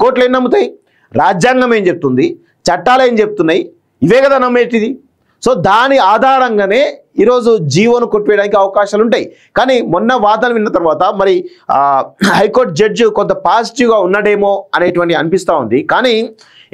కోర్టులు ఏం నమ్ముతాయి? రాజ్యాంగం ఏం చెప్తుంది, చట్టాలు ఏం చెప్తున్నాయి, ఇవే కదా నమ్మేటిది. సో దాని ఆధారంగానే ఈరోజు జీవోను కొట్టివేయడానికి అవకాశాలు ఉంటాయి. కానీ మొన్న వాదనలు విన్న తర్వాత మరి హైకోర్టు జడ్జి కొంత పాజిటివ్గా ఉన్నాడేమో అనేటువంటి అనిపిస్తూ ఉంది. కానీ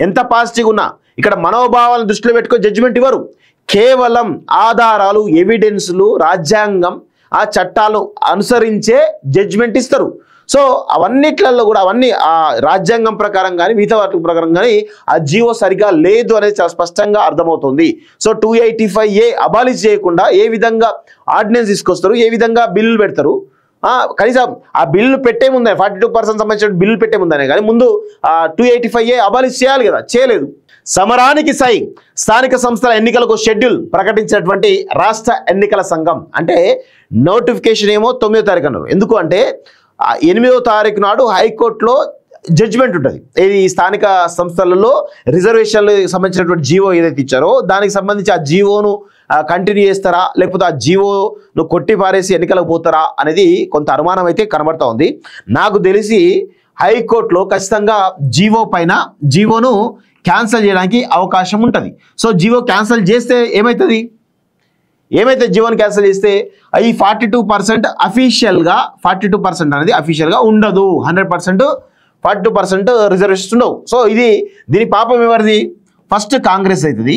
ఎంత పాజిటివ్గా ఉన్నా ఇక్కడ మనోభావాలను దృష్టిలో పెట్టుకొని జడ్జిమెంట్ ఇవ్వరు. కేవలం ఆధారాలు, ఎవిడెన్స్లు, రాజ్యాంగం, ఆ చట్టాలు అనుసరించే జడ్జిమెంట్ ఇస్తారు. సో అవన్నిట్లలో కూడా అవన్నీ ఆ రాజ్యాంగం ప్రకారం కానీ మిగతా వాటి ప్రకారం కానీ ఆ జీవో సరిగా లేదు అనేది చాలా స్పష్టంగా అర్థమవుతుంది. సో 285A అబాలిష్ చేయకుండా ఏ విధంగా ఆర్డినెన్స్ తీసుకొస్తారు, ఏ విధంగా బిల్లులు పెడతారు, కనీసం ఆ బిల్లు పెట్టే ముందే 42% సంబంధించిన బిల్లు పెట్టే ముందనే కానీ ముందు 285A అబాలిష్ చేయాలి కదా, చేయలేదు. సమరానికి సై స్థానిక సంస్థల ఎన్నికలకు షెడ్యూల్ ప్రకటించినటువంటి రాష్ట్ర ఎన్నికల సంఘం. అంటే నోటిఫికేషన్ ఏమో 9వ తారీఖు అన్నారు. ఎందుకు అంటే 8వ తారీఖు నాడు హైకోర్టులో జడ్జిమెంట్ ఉంటుంది. ఇది స్థానిక సంస్థలలో రిజర్వేషన్లకు సంబంధించినటువంటి జీవో ఏదైతే ఇచ్చారో దానికి సంబంధించి ఆ జీవోను కంటిన్యూ చేస్తారా, లేకపోతే ఆ జీవోను కొట్టి పారేసి ఎన్నికలకు పోతారా అనేది కొంత అనుమానం అయితే కనబడతా ఉంది. నాకు తెలిసి హైకోర్టులో ఖచ్చితంగా జీవోను క్యాన్సిల్ చేయడానికి అవకాశం ఉంటుంది. సో జీవో క్యాన్సిల్ చేస్తే ఏమవుతుంది జీవోని క్యాన్సిల్ చేస్తే ఈ 42% అఫీషియల్గా 42% అనేది అఫీషియల్గా ఉండదు. 100% 42% రిజర్వేషన్స్ ఉండవు. సో దీని పాపం ఎవరిది? ఫస్ట్ కాంగ్రెస్ అవుతుంది,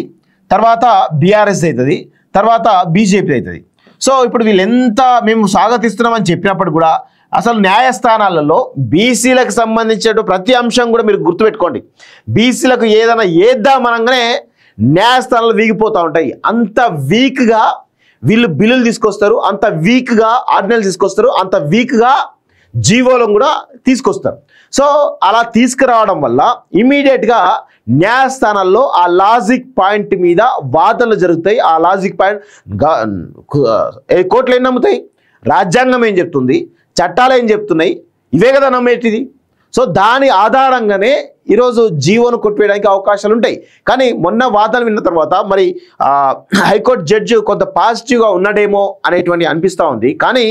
తర్వాత బీఆర్ఎస్ అవుతుంది, తర్వాత బీజేపీ అవుతుంది. సో ఇప్పుడు వీళ్ళు ఎంత మేము స్వాగతిస్తున్నామని చెప్పినప్పుడు కూడా అసలు న్యాయస్థానాలలో బీసీలకు సంబంధించిన ప్రతి అంశం కూడా మీరు గుర్తుపెట్టుకోండి. బీసీలకు ఏదైనా ఏద్దామనగానే న్యాయస్థానాలు వీగిపోతూ ఉంటాయి. అంత వీక్గా వీళ్ళు బిల్లులు తీసుకొస్తారు, అంత వీక్గా ఆర్డినెన్స్ తీసుకొస్తారు, అంత వీక్గా జీవోలను కూడా తీసుకొస్తారు. సో అలా తీసుకురావడం వల్ల ఇమీడియట్గా న్యాయస్థానాల్లో ఆ లాజిక్ పాయింట్ మీద వాదనలు జరుగుతాయి. ఆ లాజిక్ పాయింట్ కోర్టులు ఏం నమ్ముతాయి? రాజ్యాంగం ఏం చెప్తుంది, చట్టాలు ఏం చెప్తున్నాయి, ఇవే కదా నమ్మేటిది. సో దాని ఆధారంగానే ఈరోజు జీవోను కొట్టివేయడానికి అవకాశాలు ఉంటాయి. కానీ మొన్న వాదనలు విన్న తర్వాత మరి హైకోర్టు జడ్జి కొంత పాజిటివ్గా ఉన్నాడేమో అనేటువంటి అనిపిస్తూ ఉంది. కానీ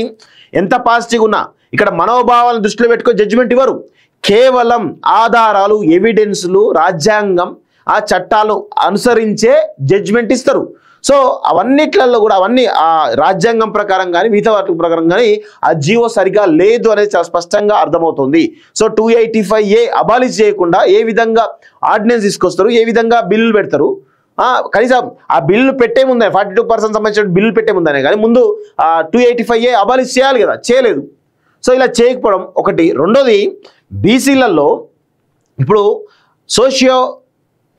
ఎంత పాజిటివ్గా ఉన్నా ఇక్కడ మనోభావాలను దృష్టిలో పెట్టుకొని జడ్జిమెంట్ ఇవ్వరు. కేవలం ఆధారాలు, ఎవిడెన్స్లు, రాజ్యాంగం, ఆ చట్టాలు అనుసరించే జడ్జిమెంట్ ఇస్తారు. సో అవన్నిట్లలో కూడా అవన్నీ ఆ రాజ్యాంగం ప్రకారం కానీ మిగతా వాటి ప్రకారం కానీ ఆ జీవో సరిగా లేదు అనేది చాలా స్పష్టంగా అర్థమవుతుంది. సో 285A అబాలిష్ చేయకుండా ఏ విధంగా ఆర్డినెన్స్ తీసుకొస్తారు, ఏ విధంగా బిల్లులు పెడతారు, కనీసం ఆ బిల్లు పెట్టే ముందే 42% సంబంధించిన బిల్లు పెట్టే ముందనే కానీ ముందు 285A అబాలిష్ చేయాలి కదా, చేయలేదు. సో ఇలా చేయకపోవడం ఒకటి. రెండోది, బీసీలలో ఇప్పుడు సోషియో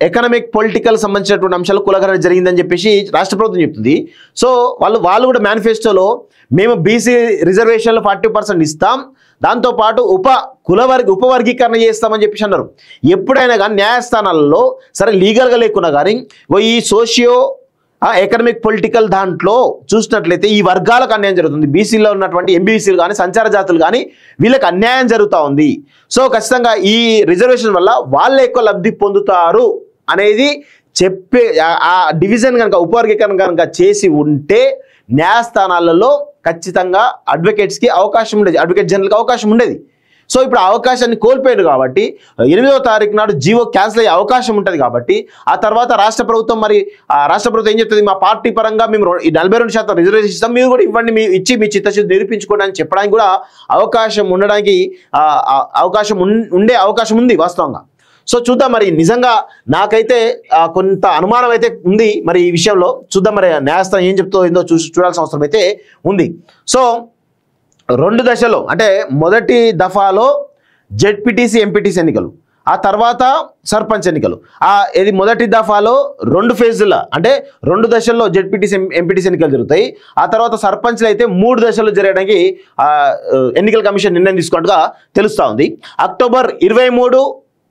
ఎకనామిక్ పొలిటికల్ సంబంధించినటువంటి అంశాలు కులగరణ జరిగిందని చెప్పేసి రాష్ట్ర ప్రభుత్వం చెప్తుంది. సో వాళ్ళు కూడా మేనిఫెస్టోలో మేము బీసీ రిజర్వేషన్లు 40% ఇస్తాం, దాంతోపాటు ఉపవర్గీకరణ చేస్తామని చెప్పేసి అన్నారు. ఎప్పుడైనా కానీ న్యాయస్థానాలలో సరే లీగల్గా లేకున్నా కానీ ఈ సోషియో ఎకనామిక్ పొలిటికల్ దాంట్లో చూసినట్లయితే ఈ వర్గాలకు అన్యాయం జరుగుతుంది. బీసీలో ఉన్నటువంటి ఎంబీసీలు కానీ సంచార జాతులు కానీ వీళ్ళకి అన్యాయం జరుగుతూ ఉంది. సో ఖచ్చితంగా ఈ రిజర్వేషన్ వల్ల వాళ్ళే ఎక్కువ లబ్ధి పొందుతారు అనేది చెప్పే ఆ డివిజన్ కనుక ఉపవర్గీకరణ కనుక చేసి ఉంటే న్యాయస్థానాలలో ఖచ్చితంగా అడ్వకేట్స్కి అవకాశం ఉండేది, అడ్వకేట్ జనరల్కి అవకాశం ఉండేది. సో ఇప్పుడు అవకాశాన్ని కోల్పోయారు కాబట్టి 8వ తారీఖు నాడు జీవో క్యాన్సిల్ అయ్యే అవకాశం ఉంటుంది. కాబట్టి ఆ తర్వాత రాష్ట్ర ప్రభుత్వం ఏం చెప్తుంది, మా పార్టీ పరంగా మేము 42% రిజర్వేషన్ ఇస్తాం, మీరు కూడా ఇవ్వండి, మీ మీ చిత్తశుద్ధి నిరూపించుకోండి అని చెప్పడానికి కూడా అవకాశం ఉండే అవకాశం ఉంది వాస్తవంగా. సో చూద్దాం, మరి నిజంగా నాకైతే కొంత అనుమానం అయితే ఉంది మరి ఈ విషయంలో. చూద్దాం మరి న్యాయస్థానం ఏం చెప్తుందో చూడాల్సిన అవసరం అయితే ఉంది. సో 2 దశలో అంటే మొదటి దఫాలో జెడ్పీటీసీ ఎంపీటీసీ ఎన్నికలు, ఆ తర్వాత సర్పంచ్ ఎన్నికలు. ఇది మొదటి దఫాలో 2 ఫేజుల అంటే 2 దశల్లో జెడ్పీటీసీ ఎంపీటీసీ ఎన్నికలు జరుగుతాయి. ఆ తర్వాత సర్పంచ్లు అయితే 3 దశల్లో జరగడానికి ఎన్నికల కమిషన్ నిర్ణయం తీసుకున్నట్టుగా తెలుస్తూ ఉంది. అక్టోబర్ 23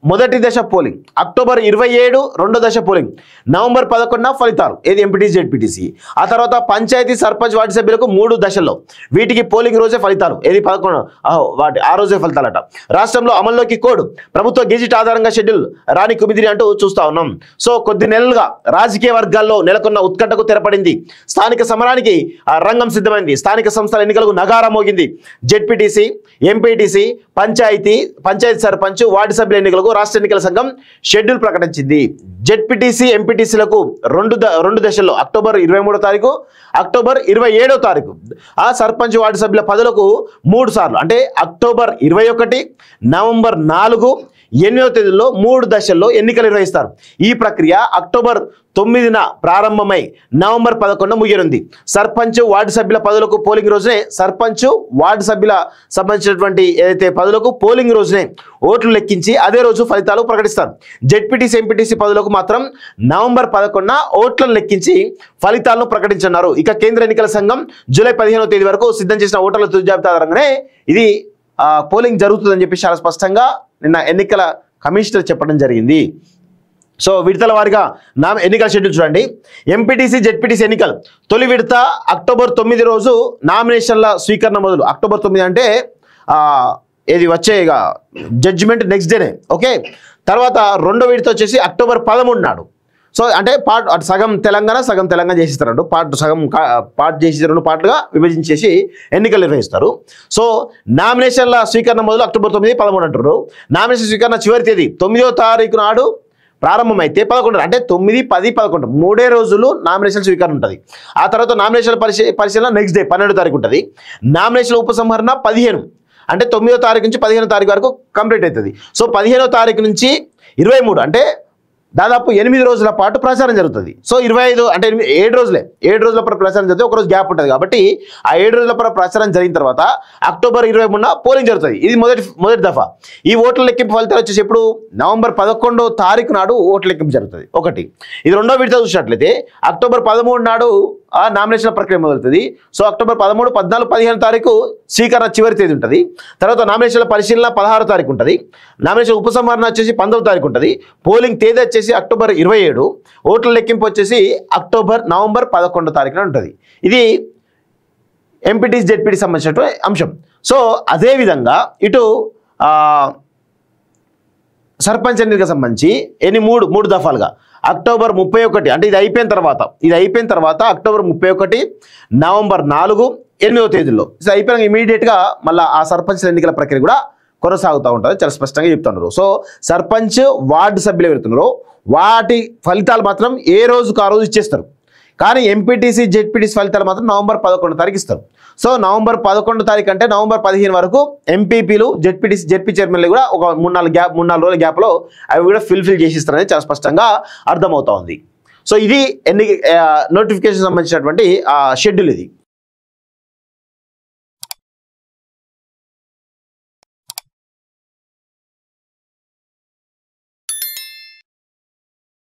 మొదటి దశ పోలింగ్, అక్టోబర్ 27 రెండో దశ పోలింగ్, నవంబర్ 11 ఫలితాలు ఏది ఎంపీటీసీ జెడ్పీటీసీ. ఆ తర్వాత పంచాయతీ సర్పంచ్ వార్డు సభ్యులకు 3 దశల్లో, వీటికి పోలింగ్ రోజే ఫలితాలు ఏది 11 ఆ రోజే ఫలితాలట. రాష్ట్రంలో అమల్లోకి కోడ్, ప్రభుత్వ గెజిట్ ఆధారంగా షెడ్యూల్ రాని కుమిదిరి అంటూ చూస్తా ఉన్నాం. సో కొద్ది నెలలుగా రాజకీయ వర్గాల్లో నెలకొన్న ఉత్కంఠకు తెరపడింది. స్థానిక సమరానికి రంగం సిద్ధమైంది. స్థానిక సంస్థల ఎన్నికలకు నగారా మోగింది. ZPTC, MPTC, panchayat sarpanch ward సభ్యుల ఎన్నికలకు రాష్ట్ర ఎన్నికల సంఘం షెడ్యూల్ ప్రకటించింది. జెడ్పీటీసీ, ఎంపీటీసీలకు రెండు దశల్లో అక్టోబర్ 23వ తారీఖు, అక్టోబర్ 27వ తారీఖు. ఆ సర్పంచ్ వార్డు సభ్యుల పదవులకు 3 సార్లు అంటే అక్టోబర్ 21, నవంబర్ 4, 8వ తేదీల్లో 3 దశల్లో ఎన్నికలు నిర్వహిస్తారు. ఈ ప్రక్రియ అక్టోబర్ 9న ప్రారంభమై నవంబర్ 11 ముగియనుంది. సర్పంచ్ వార్డు సభ్యుల పదవులకు పోలింగ్ రోజునే సర్పంచ్ వార్డు సభ్యుల సంబంధించినటువంటి ఏదైతే పదవులకు పోలింగ్ రోజునే ఓట్లు లెక్కించి అదే రోజు ఫలితాలు ప్రకటిస్తారు. జెడ్పీటీసీ, ఎంపీటీసీ పదవులకు మాత్రం నవంబర్ 11న ఓట్లను లెక్కించి ఫలితాలను ప్రకటించన్నారు. ఇక కేంద్ర ఎన్నికల సంఘం జూలై 15వ తేదీ వరకు సిద్ధం చేసిన ఓటర్ల తుది జాబితా ఆధారంగానే ఇది పోలింగ్ జరుగుతుందని చెప్పి చాలా స్పష్టంగా నిన్న ఎన్నికల కమిషనర్ చెప్పడం జరిగింది. సో విడతల వారిగా ఎన్నికల షెడ్యూల్ చూడండి. ఎంపీటీసీ, జెడ్పీటీసీ ఎన్నికలు తొలి విడత అక్టోబర్ 9 రోజు నామినేషన్ల స్వీకరణ మొదలు. అక్టోబర్ 9 అంటే ఇది వచ్చే జడ్జిమెంట్ నెక్స్ట్ డేనే. ఓకే, తర్వాత రెండో విడత వచ్చేసి అక్టోబర్ 13 నాడు. సో అంటే అటు సగం తెలంగాణ చేసిస్తారు. పార్ట్ చేసి 2 పార్ట్లుగా విభజించేసి ఎన్నికలు నిర్వహిస్తారు. సో నామినేషన్ల స్వీకరణ మొదలు అక్టోబర్ 9, 13 అంటారు. నామినేషన్ స్వీకరణ చివరి తేదీ 9వ తారీఖు నాడు ప్రారంభమైతే 11 అంటే 9, 10, 11 3 రోజులు నామినేషన్ స్వీకరణ ఉంటుంది. ఆ తర్వాత నామినేషన్ల పరిశీలన నెక్స్ట్ డే 12వ తారీఖు ఉంటుంది. నామినేషన్ల ఉపసంహరణ 15 అంటే 9వ తారీఖు నుంచి 15వ తారీఖు వరకు కంప్లీట్ అవుతుంది. సో 15వ తారీఖు నుంచి 23 అంటే దాదాపు 8 రోజుల పాటు ప్రచారం జరుగుతుంది. సో 25 అంటే 7 రోజులే, 7 రోజుల పాటు ప్రచారం జరిగితే ఒకరోజు గ్యాప్ ఉంటుంది. కాబట్టి ఆ 7 రోజుల పాటు ప్రచారం జరిగిన తర్వాత అక్టోబర్ 23న పోలింగ్ జరుగుతుంది. ఇది మొదటి దఫా. ఈ ఓట్ల లెక్కింపు ఫలితాలు వచ్చేసి ఇప్పుడు నవంబర్ 11వ తారీఖు నాడు ఓట్ల లెక్కింపు జరుగుతుంది. ఒకటి ఇది రెండో విడత చూసినట్లయితే అక్టోబర్ 13 నాడు ఆ నామినేషన్ ప్రక్రియ మొదలవుతుంది. సో అక్టోబర్ 13, 14, 15 తారీఖు స్వీకరణ చివరి తేదీ ఉంటుంది. తర్వాత నామినేషన్ల పరిశీలన 16వ తారీఖు ఉంటుంది. నామినేషన్ ఉపసంహరణ వచ్చేసి 19వ తారీఖు ఉంటుంది. పోలింగ్ తేదీ వచ్చేసి అక్టోబర్ 27, ఓట్ల లెక్కింపు వచ్చేసి నవంబర్ 11వ తారీఖున ఉంటుంది. ఇది ఎంపీటీసీ, జెడ్పీటీ సంబంధించినటువంటి అంశం. సో అదేవిధంగా ఇటు సర్పంచ్ ఎన్నికలకు సంబంధించి మూడు దఫాలుగా అక్టోబర్ 31 అంటే ఇది అయిపోయిన తర్వాత అక్టోబర్ 31, నవంబర్ 4, 8వ తేదీల్లో ఇది అయిపోయిన ఇమీడియట్గా మళ్ళీ ఆ సర్పంచ్ ఎన్నికల ప్రక్రియ కూడా కొనసాగుతూ ఉంటుంది. చాలా స్పష్టంగా చెప్తున్నారు. సో సర్పంచ్ వార్డు సభ్యులు ఎవరుతున్నారో వాటి ఫలితాలు మాత్రం ఏ రోజుకు ఆ రోజు ఇచ్చేస్తారు. కానీ ఎంపీటీసీ, జెడ్పీటీసీ ఫలితాలు మాత్రం నవంబర్ 11వ తారీఖు ఇస్తారు. సో నవంబర్ 11వ తారీఖు అంటే నవంబర్ 15 వరకు ఎంపీపీలు, జెడ్పీ చైర్మన్లు కూడా ఒక 3-4 రోజుల గ్యాప్లో అవి కూడా ఫిల్ చేసిస్తారని చాలా స్పష్టంగా అర్థమవుతా ఉంది. సో ఇది నోటిఫికేషన్ సంబంధించినటువంటి షెడ్యూల్ ఇది.